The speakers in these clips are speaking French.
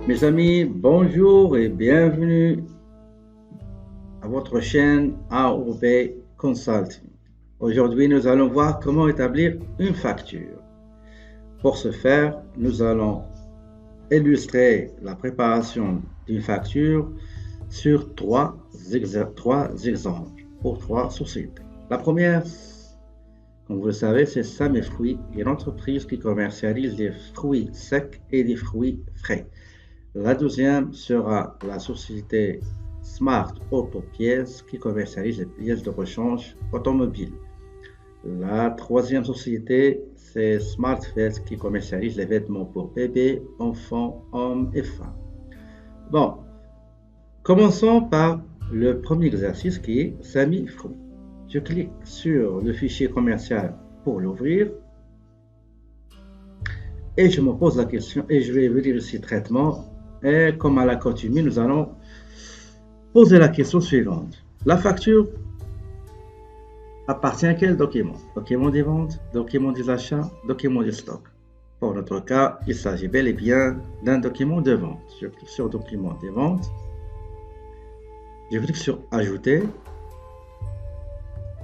Mes amis, bonjour et bienvenue à votre chaîne AOB Consulting. Aujourd'hui, nous allons voir comment établir une facture. Pour ce faire, nous allons illustrer la préparation d'une facture sur trois exemples pour trois sociétés. La première, comme vous le savez, c'est Sam et Fruits, une entreprise qui commercialise des fruits secs et des fruits frais. La deuxième sera la société Smart Auto Pièces qui commercialise les pièces de rechange automobile. La troisième société, c'est Smart Fest qui commercialise les vêtements pour bébés, enfants, hommes et femmes. Bon, commençons par le premier exercice qui est Sami Fruit. Je clique sur le fichier commercial pour l'ouvrir et je me pose la question et je vais venir ici traitement. Et comme à la coutume, nous allons poser la question suivante. La facture appartient à quel document? Document des ventes, document des achats, document des stocks. Pour notre cas, il s'agit bel et bien d'un document de vente. Je clique sur document des ventes. Je clique sur ajouter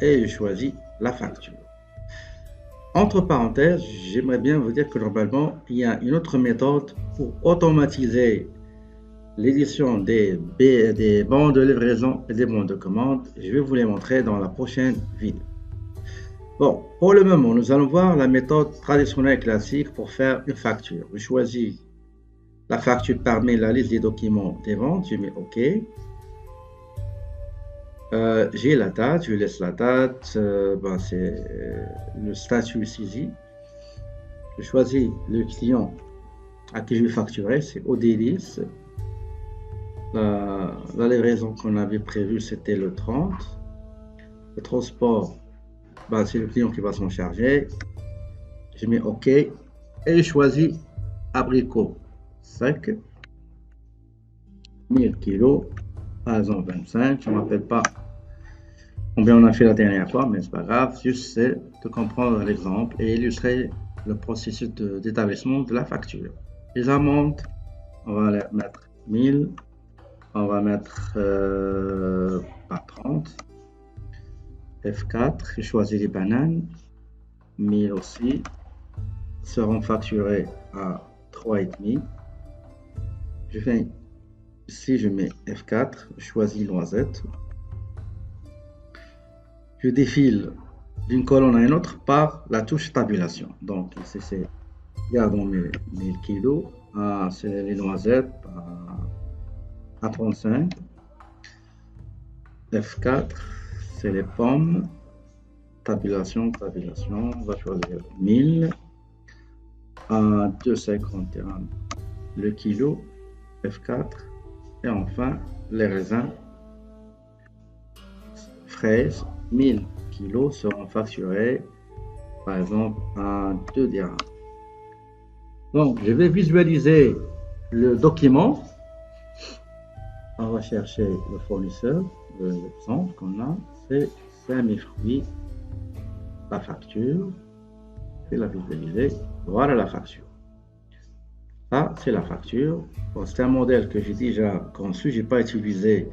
et je choisis la facture. Entre parenthèses, j'aimerais bien vous dire que normalement, il y a une autre méthode pour automatiser l'édition des bons de livraison et des bons de commande. Je vais vous les montrer dans la prochaine vidéo. Bon, pour le moment, nous allons voir la méthode traditionnelle classique pour faire une facture. Je choisis la facture parmi la liste des documents des ventes, je mets OK. J'ai la date, je laisse la date, c'est le statut ici. Je choisis le client à qui je vais facturer, c'est Odélis. La livraison qu'on avait prévue, c'était le 30. Le transport, c'est le client qui va s'en charger. Je mets OK et je choisis abricot sec, 1000 kg, par exemple 25. Je ne me rappelle pas combien on a fait la dernière fois, mais c'est pas grave. Juste c'est de comprendre l'exemple et illustrer le processus d'établissement de la facture. Les amendes, on va les mettre 1000. On va mettre 30. F4, je choisis les bananes. 1000 aussi. Seront facturés à 3,5. Je fais ici, je mets F4, je choisis noisettes. Je défile d'une colonne à une autre par la touche tabulation. Donc ici c'est, regardons mes kilos. C'est les noisettes à 35. F4, c'est les pommes. Tabulation, on va choisir 1000 à 2,51 le kilo. F4. Et enfin, les raisins fraises, 1000 kilos seront facturés, par exemple, à 2 dirhams. Donc, je vais visualiser le document. On va chercher le fournisseur. L'exemple qu'on a, c'est Sami Fruits, la facture. Je vais la visualiser. Voilà la facture. Ça, c'est la facture. Bon, c'est un modèle que j'ai déjà conçu. Je n'ai pas utilisé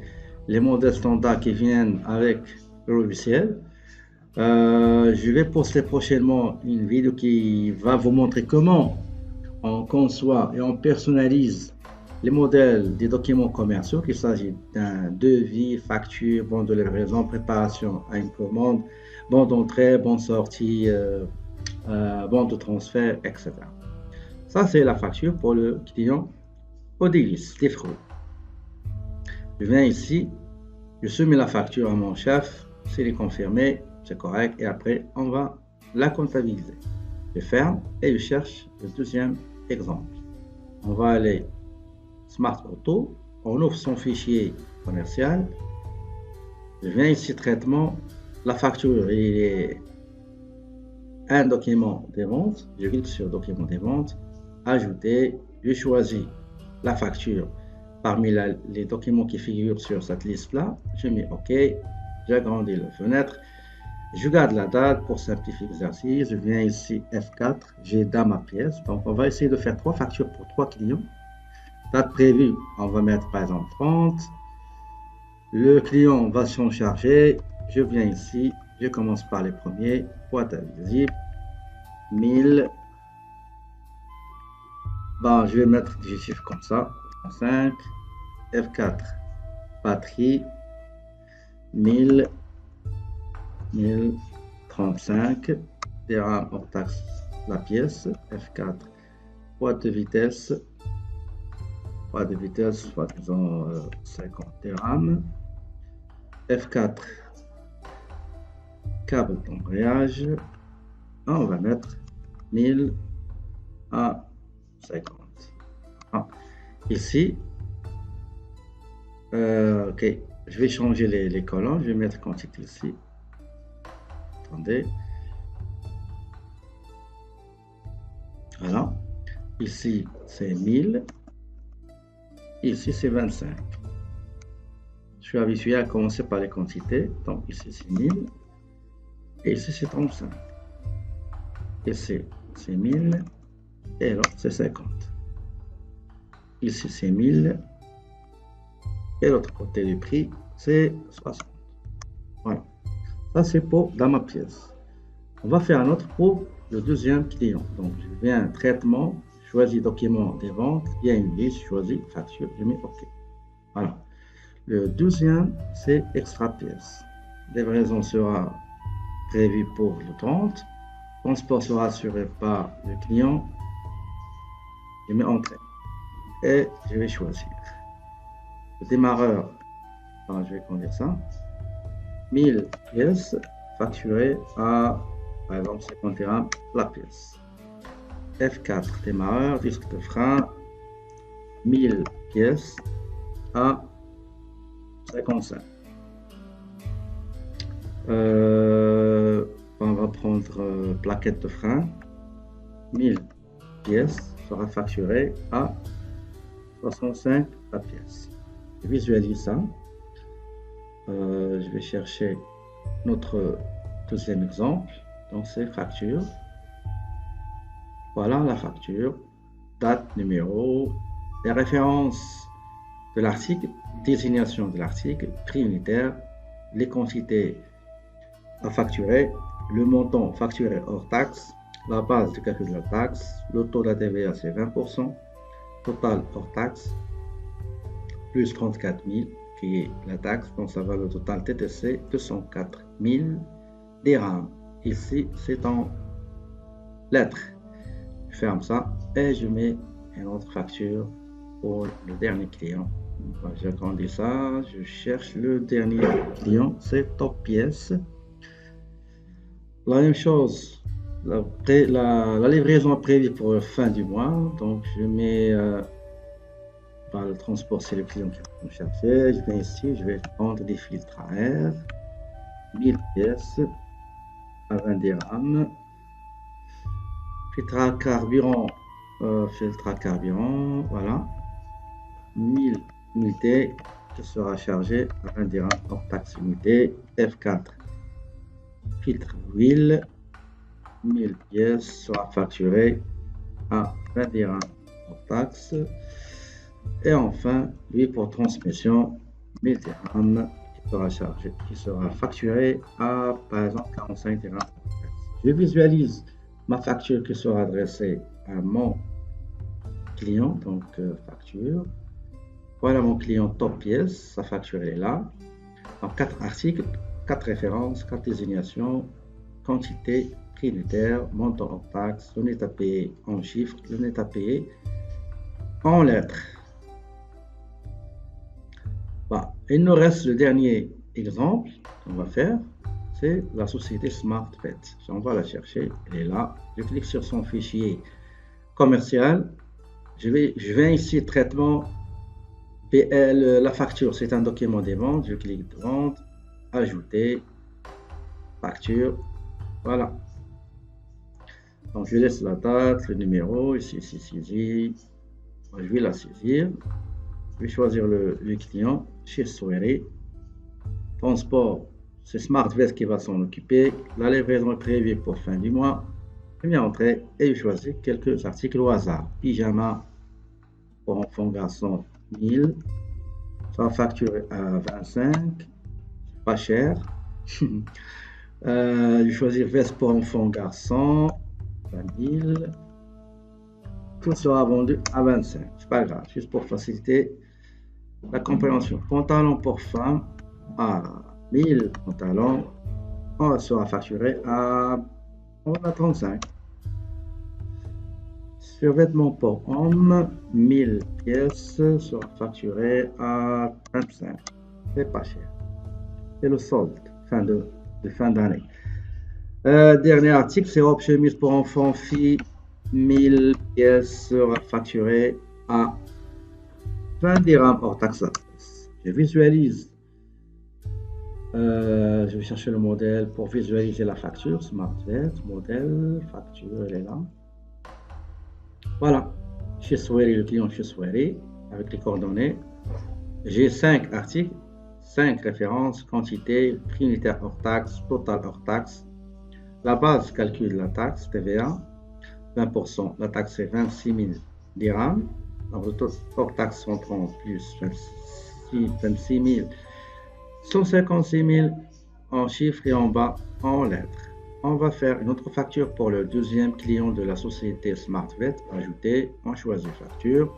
les modèles standards qui viennent avec le logiciel. Je vais poster prochainement une vidéo qui va vous montrer comment on conçoit et on personnalise les modèles des documents commerciaux, qu'il s'agit d'un devis, facture, bon de livraison, préparation à une commande, bon d'entrée, bon de sortie, bon de transfert, etc. Ça, c'est la facture pour le client Odélis, des fruits. Je viens ici, je soumets la facture à mon chef, s'il est confirmé, c'est correct, et après, on va la comptabiliser. Je ferme et je cherche le deuxième exemple. On va aller Smart Auto, on ouvre son fichier commercial. Je viens ici, traitement, la facture, il est un document des ventes. Je clique sur document des ventes, ajouter, je choisis la facture parmi les documents qui figurent sur cette liste-là. Je mets OK, j'agrandis la fenêtre. Je garde la date pour simplifier l'exercice. Je viens ici F4, j'ai dans ma pièce. Donc, on va essayer de faire 3 factures pour 3 clients. Date prévue, on va mettre par exemple 30. Le client va s'en charger. Je viens ici, je commence par les premiers. Boîte invisible, 1000. Bon, je vais mettre des chiffres comme ça. 5, F4, batterie, 1000, 1035, dirhams hors taxe la pièce, F4, boîte de vitesse, soit disant 50 dirhams, F4, câble d'embrayage, on va mettre 1000 à 50. Ah, ici, ok, je vais changer les colonnes, je vais mettre quantité ici. Attendez. Voilà. Ici, c'est 1000. Ici, c'est 25. Je suis habitué à commencer par les quantités. Donc, ici, c'est 1000. Et ici, c'est 35. Ici, c'est 1000. Et l'autre, c'est 50. Ici, c'est 1000. Et l'autre côté du prix, c'est 60. Voilà. Ça, c'est pour dans ma pièce. On va faire un autre pour le deuxième client. Donc, je viens traitement, choisis document des ventes, il y a une liste, choisis facture, je mets OK. Voilà. Le deuxième, c'est extra pièce. Livraison sera prévue pour le 30. Transport sera assuré par le client. Je mets Entrée. Et je vais choisir. Le démarreur, enfin, je vais conduire ça. 1000 pièces facturées à, par exemple, 50 dirhams la pièce. F4, démarreur, disque de frein, 1000 pièces à 55. On va prendre plaquette de frein, 1000 pièces sera facturée à 65 la pièce. Je visualise ça. Je vais chercher notre deuxième exemple. Donc, c'est facture. Voilà la facture. Date, numéro, les références de l'article, désignation de l'article, prix unitaire, les quantités à facturer, le montant facturé hors taxe, la base de calcul de la taxe, le taux de la TVA c'est 20%, total hors taxe, plus 34 000 qui est la taxe, donc ça va le total TTC 204 000 dirhams. Ici c'est en lettres. Je ferme ça et je mets une autre facture pour le dernier client. J'agrandis ça, je cherche le dernier client, c'est Top Pièce. La même chose, la livraison est prévue pour la fin du mois, donc je mets par le transport, c'est le client qui va me chercher. Je viens ici, je vais prendre des filtres à air, 1000 pièces à 20 dirhams. Filtre à carburant, voilà, 1000 unités qui sera chargé à 20 dirhams hors taxe unité. F4, filtre huile, 1000 pièces sera facturé à 20 dirhams hors taxe. Et enfin, lui pour transmission, 1000 dirhams qui sera chargé, qui sera facturé à par exemple 45 dirhams hors taxe. Je visualise ma facture qui sera adressée à mon client, donc facture. Voilà mon client Top Pièce, sa facture est là. Donc 4 articles, 4 références, 4 désignations, quantité, prix unitaire, montant hors taxe, le net à payer en chiffres, le net à payer en lettres. Bah, il nous reste le dernier exemple qu'on va faire. C'est la société SmartPet. On va la chercher, elle est là. Je clique sur son fichier commercial. Je viens ici, traitement, PL, la facture, c'est un document des ventes. Je clique de vente, ajouter, facture, voilà. Donc je laisse la date, le numéro, ici, je vais la saisir. Je vais choisir le client, chez Souhairi. Transport, c'est SmartVest qui va s'en occuper. La livraison est prévue pour fin du mois. Je viens entrer et je choisis quelques articles au hasard. Pyjama, pour enfant garçon 1000, sera facturé à 25, pas cher. Je vais choisir veste pour enfant garçon, 20 000. Tout sera vendu à 25. C'est pas grave, juste pour faciliter la compréhension. Pantalon pour femme à 1000 pantalons, on sera facturé à 35. Survêtement pour homme, 1000 pièces sera facturé à 25. C'est pas cher. C'est le solde de fin d'année. Dernier article, c'est robe chemise pour enfants, filles, 1000 pièces sera facturé à 20 dirhams hors taxe. Je visualise. Je vais chercher le modèle pour visualiser la facture. SmartVet, modèle, facture, elle est là. Voilà. Chez Sweri, le client chez Sweri, avec les coordonnées. J'ai 5 articles, 5 références, quantité, prix unitaire hors taxe, total hors taxe. La base calcule la taxe TVA, 20%. La taxe est 26 000 dirhams. Donc, le total hors taxe entrant plus 26 000. 156 000 en chiffres et en bas en lettres. On va faire une autre facture pour le deuxième client de la société SmartVet. Ajouter, on choisit facture.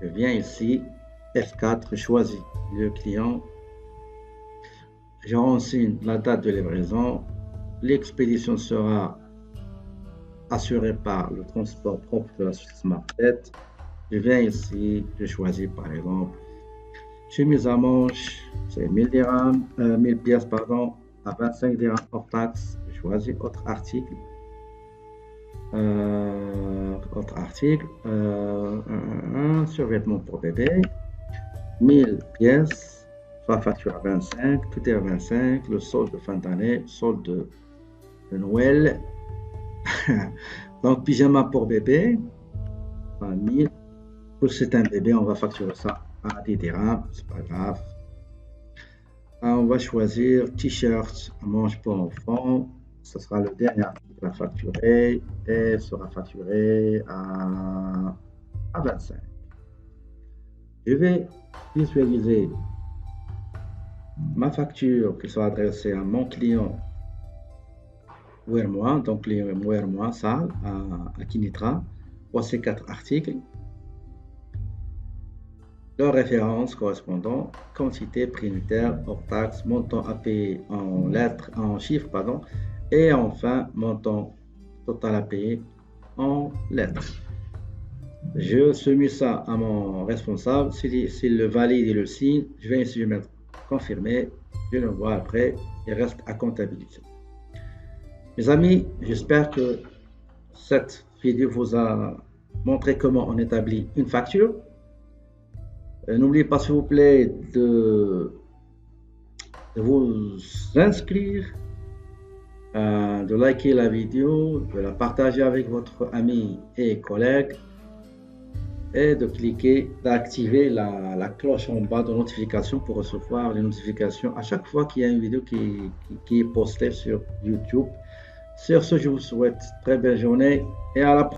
Je viens ici, F4, je choisis le client. Je renseigne la date de livraison. L'expédition sera assurée par le transport propre de la société SmartVet. Je viens ici, je choisis par exemple chemise à manches, c'est 1000 dirhams, 1000 pièces pardon, à 25 dirhams hors taxe. Je choisis autre article. Survêtement pour bébé, 1000 pièces, soit facture à 25, tout est à 25, le solde de fin d'année, solde de Noël. Donc pyjama pour bébé, 1000. Pour c'est un bébé, on va facturer ça à 10 dirhams, c'est pas grave. On va choisir t-shirt à manches pour enfants. Ce sera le dernier article à facturer et sera facturé à 25. Je vais visualiser ma facture qui sera adressée à mon client moi, donc client moi, ça, à Kinitra, pour ces 4 articles. Leur référence correspondant, quantité, prix unitaire, hors taxe, montant à payer en lettres, en chiffres, pardon, et enfin montant total à payer en lettres. Je soumis ça à mon responsable. S'il le valide et le signe, je vais ici mettre confirmé. Je le vois après. Il reste à comptabiliser. Mes amis, j'espère que cette vidéo vous a montré comment on établit une facture. N'oubliez pas s'il vous plaît de vous inscrire, de liker la vidéo, de la partager avec votre ami et collègue et de cliquer, d'activer la cloche en bas de notification pour recevoir les notifications à chaque fois qu'il y a une vidéo qui est postée sur YouTube. Sur ce, je vous souhaite une très belle journée et à la prochaine.